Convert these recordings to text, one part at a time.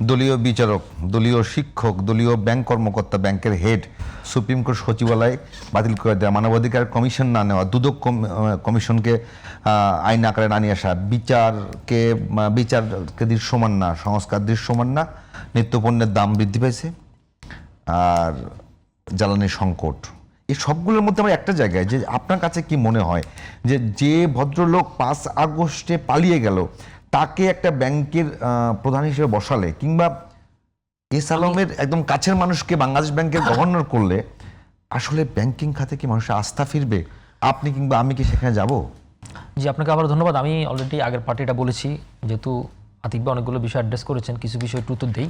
দলীয় বিচারক, দলীয় শিক্ষক, দলীয় ব্যাংক কর্মকর্তা, ব্যাংকের হেড, সুপ্রিম কোর্ট সচিবালয় বাতিল করে দেওয়া, মানবাধিকার কমিশন না নেওয়া, দুদক কমিশনকে আইন আকারে না নিয়ে আসা, বিচারকে দৃশ্যমান না, সংস্কার দৃশ্যমান না, নিত্যপণ্যের দাম বৃদ্ধি পেয়েছে, আর জ্বালানি সংকট, এই সবগুলোর মধ্যে আমার একটা জায়গায় যে আপনার কাছে কি মনে হয় যে ভদ্রলোক 5 আগস্টে পালিয়ে গেল তাকে একটা ব্যাংকের প্রধান হিসেবে বসালে, কিংবা এস আলমের একদম কাছের মানুষকে বাংলাদেশ ব্যাংকের গভর্নর করলে আসলে ব্যাংকিং খাতে কি মানুষের আস্থা ফিরবে? আপনি কিংবা আমি কি সেখানে যাব? জি, আপনাকে আবার ধন্যবাদ। আমি অলরেডি আগের পার্টিটা বলেছি, যেহেতু আতিক ভাই অনেকগুলো বিষয় অ্যাড্রেস করেছেন, কিছু বিষয় একটু উত্তর দিই।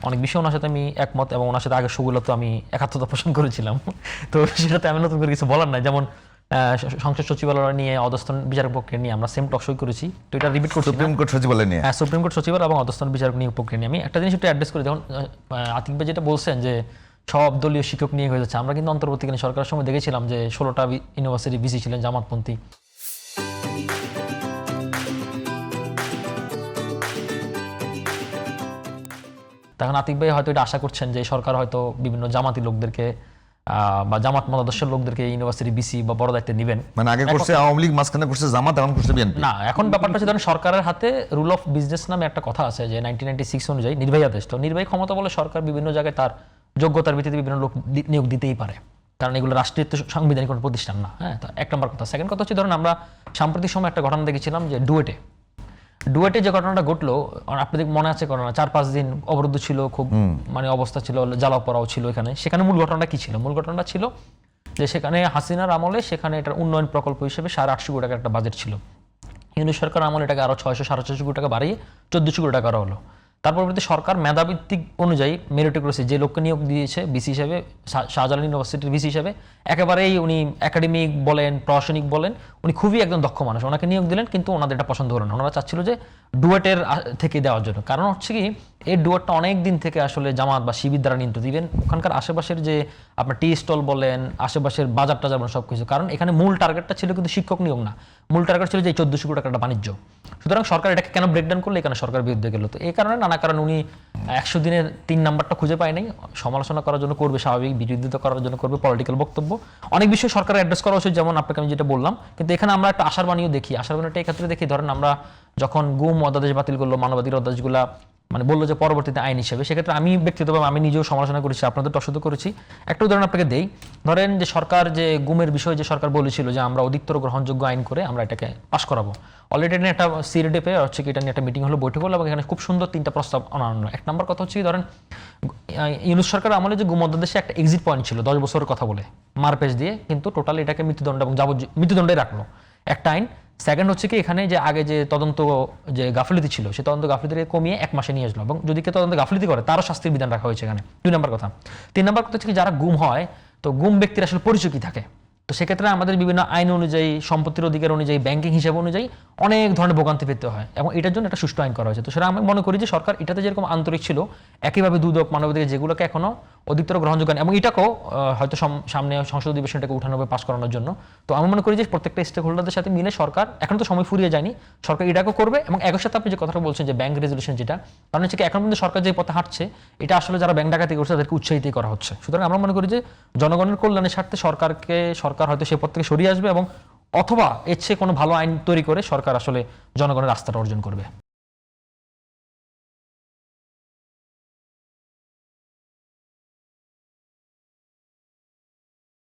অনেক বিষয় ওনার সাথে আমি একমত, এবং ওনার সাথে আগের শোগুলো তো আমি একাত্মতা পোষণ করেছিলাম, তো সেটাতে আমি নতুন করে কিছু বলার নাই। যেমন সংসদ সচিবালয় নিয়ে, অধস্তন বিচারক প্রক্রিয়া নিয়ে আমরা সেম টকশই করেছি, তো এটা রিপিট করছি। সুপ্রিম কোর্ট সচিবালয় নিয়ে, হ্যাঁ, সুপ্রিম কোর্ট সচিবালয় এবং অধস্তন বিচারক নিয়োগ প্রক্রিয়া নিয়ে আমি একটা জিনিস একটু অ্যাড্রেস করি। যেমন আতিক ভাই যেটা বলছেন যে সব দলীয় শিক্ষক নিয়ে হয়ে যাচ্ছে, আমরা কিন্তু অন্তর্বর্তীকালীন সরকারের সময় দেখেছিলাম যে 16টা ইউনিভার্সিটি ভিসি ছিলেন জামাতপন্থী। তখন আতিক ভাই হয়তো এটা আশা করছেন যে সরকার হয়তো বিভিন্ন জামাতি লোকদেরকে বা জামাত মতাদর্শের লোকদেরকে ইউনিভার্সিটি বিসি বা বড় দায়িত্বে নেবেন। মানে আগে করছে আওয়ামী লীগ, মাঝখানে করছে জামাত, এখন করছে বিএনপি। না, এখন ব্যাপারটা হচ্ছে ধরেন সরকারের হাতে রুল অফ বিজনেস নামে একটা কথা আছে যে 1996 অনুযায়ী নির্বাহী আদেশ, তো নির্বাহী ক্ষমতা বলে সরকার বিভিন্ন জায়গায় তার যোগ্যতার ভিত্তিতে বিভিন্ন লোক নিয়োগ দিতেই পারে, কারণ এগুলো রাষ্ট্রীয় সাংবিধানিক কোনো প্রতিষ্ঠান না। হ্যাঁ, তো এক নম্বর কথা। সেকেন্ড কথা হচ্ছে ধরেন আমরা সাম্প্রতিক সময় একটা ঘটনা দেখেছিলাম যে ডুয়েটে যে ঘটনাটা ঘটলো, আপনাদের মনে আছে ঘটনা, 4-5 দিন অবরুদ্ধ ছিল, খুব মানে অবস্থা ছিল, জ্বালাও পড়াও ছিল এখানে। সেখানে মূল ঘটনাটা কি ছিল? মূল ঘটনাটা ছিল যে সেখানে হাসিনার আমলে সেখানে এটার উন্নয়ন প্রকল্প হিসেবে 850 কোটি টাকার একটা বাজেট ছিল। ইউনিট সরকার আমলে এটাকে আরো 600-650 কোটি টাকা বাড়িয়ে 1400 কোটি টাকা করা হলো। তার পরবর্তী সরকার মেধাভিত্তিক অনুযায়ী মেরিটোক্রেসি, যে লোককে নিয়োগ দিয়েছে বিসি হিসেবে, শাহজালাল ইউনিভার্সিটির বিসি হিসেবে, একেবারেই উনি একাডেমিক বলেন, প্রশাসনিক বলেন, উনি খুবই একদম দক্ষ মানুষ, ওনাকে নিয়োগ দিলেন, কিন্তু ওনাদের এটা পছন্দ হলো না। ওনারা চাচ্ছিল যে ডুয়েটের থেকে দেওয়ার জন্য। কারণ হচ্ছে কি, এই ডুয়েটটা অনেক দিন থেকে আসলে জামাত বা শিবির দ্বারা নিয়ন্ত্রিত। ইভেন ওখানকার আশেপাশের যে আপনার টি স্টল বলেন, আশেপাশের বাজার টাজার বলেন, সব কিছু। কারণ এখানে মূল টার্গেটটা ছিল কিন্তু শিক্ষক নিয়োগ না, মূল টার্গেট ছিল যে 1400 কোটি টাকার একটা বাণিজ্য। সুতরাং সরকার এটাকে কেন ব্রেকডাউন করলো? এখানে সরকার বিরুদ্ধে গেল। তো এই কারণে নানা কারণ উনি 100 দিনের 3 নাম্বারটা খুঁজে পায় নাই। সমালোচনা করার জন্য করবে, স্বাভাবিক, বিরোধিতা করার জন্য করবে, পলিটিক্যাল বক্তব্য। অনেক বিষয় সরকারের অ্যাড্রেস করা উচিত, যেমন আপনাকে আমি যেটা বললাম। কিন্তু এখানে আমরা একটা আশার বাণীও দেখি। আশার বাণীটা এক্ষেত্রে দেখি, ধরেন আমরা যখন গুম অধ্যাদেশ বাতিল করলো, মানবাধিকার অধ্যাদেশগুলা মানে বললো যে পরবর্তীতে আইন হিসেবে, সেক্ষেত্রে আমি ব্যক্তিগতভাবে আমি নিজেও সমালোচনা করেছি, আপনাদের টসদ করেছি। একটা উদাহরণ আপনাকে দেই। ধরেন যে সরকার যে গুমের বিষয়ে যে সরকার বলেছিল যে আমরা অধিকতর গ্রহণযোগ্য আইন করে আমরা এটাকে পাশ করাবো। অলরেডি এটা নিয়ে একটা সিরিডেপে হচ্ছে কি, এটা নিয়ে একটা মিটিং হলো, বৈঠক হলো, এবং এখানে খুব সুন্দর 3টা প্রস্তাব আনানো। এক নম্বর কথা হচ্ছে ধরেন ইউনূস সরকার আমলে যে গুম অধ্যাদেশে একটা এক্সিট পয়েন্ট ছিল 10 বছরের কথা বলে মারপেজ দিয়ে, কিন্তু টোটালি এটাকে মৃত্যুদণ্ড এবং মৃত্যুদণ্ডে রাখলো, একটা আইন। সেকেন্ড হচ্ছে কি, এখানে যে আগে যে তদন্ত যে গাফিলতি ছিল, সেই তদন্ত গাফিলতিকে কমিয়ে 1 মাসে নিয়ে আসলো, এবং যদি কেউ তদন্ত গাফিলতি করে তারও শাস্তির বিধান রাখা হয়েছে এখানে। 2 নম্বর কথা। 3 নম্বর কথা হচ্ছে কি, যারা গুম হয়, তো গুম ব্যক্তির আসলে পরিচয় কি থাকে, তো সেক্ষেত্রে আমাদের বিভিন্ন আইন অনুযায়ী, সম্পত্তির অধিকার অনুযায়ী, ব্যাংকিং হিসাব অনুযায়ী অনেক ধরনের ভোগান্তি পেতে হয়, এবং এটার জন্য একটা সুষ্ঠু আইন করা হয়েছে। তো সেটা আমি মনে করি যে সরকার এটাতে যেরকম আন্তরিক ছিল, একইভাবে দুদক, মানবাধিকার, যেগুলোকে এখনো অধিকতর গ্রহণযোগ্য, এবং এটাকেও হয়তো সামনে সংসদ অধিবেশনটাকে উঠানো হবে পাস করানোর জন্য। তো আমি মনে করি যে প্রত্যেকটা স্টেক হোল্ডারদের সাথে মিলে সরকার, এখন তো সময় ফুরিয়ে যায়নি, সরকার এটাকেও করবে। এবং একই সাথে আপনি যে কথাটা বলছেন যে ব্যাংক রেজলিউশন, যেটা কারণ হচ্ছে কি, এখন কিন্তু সরকার যে পথে হাঁটছে, এটা আসলে যারা ব্যাংক ডাকাতি করছে তাদেরকে উৎসাহিতই করা হচ্ছে। সুতরাং আমরা মনে করি যে জনগণের কল্যাণের স্বার্থে সরকার হয়তো সে পথ থেকে সরিয়ে আসবে, এবং অথবা এর চেয়ে কোনো ভালো আইন তৈরি করে সরকার আসলে জনগণের আস্থাটা অর্জন করবে।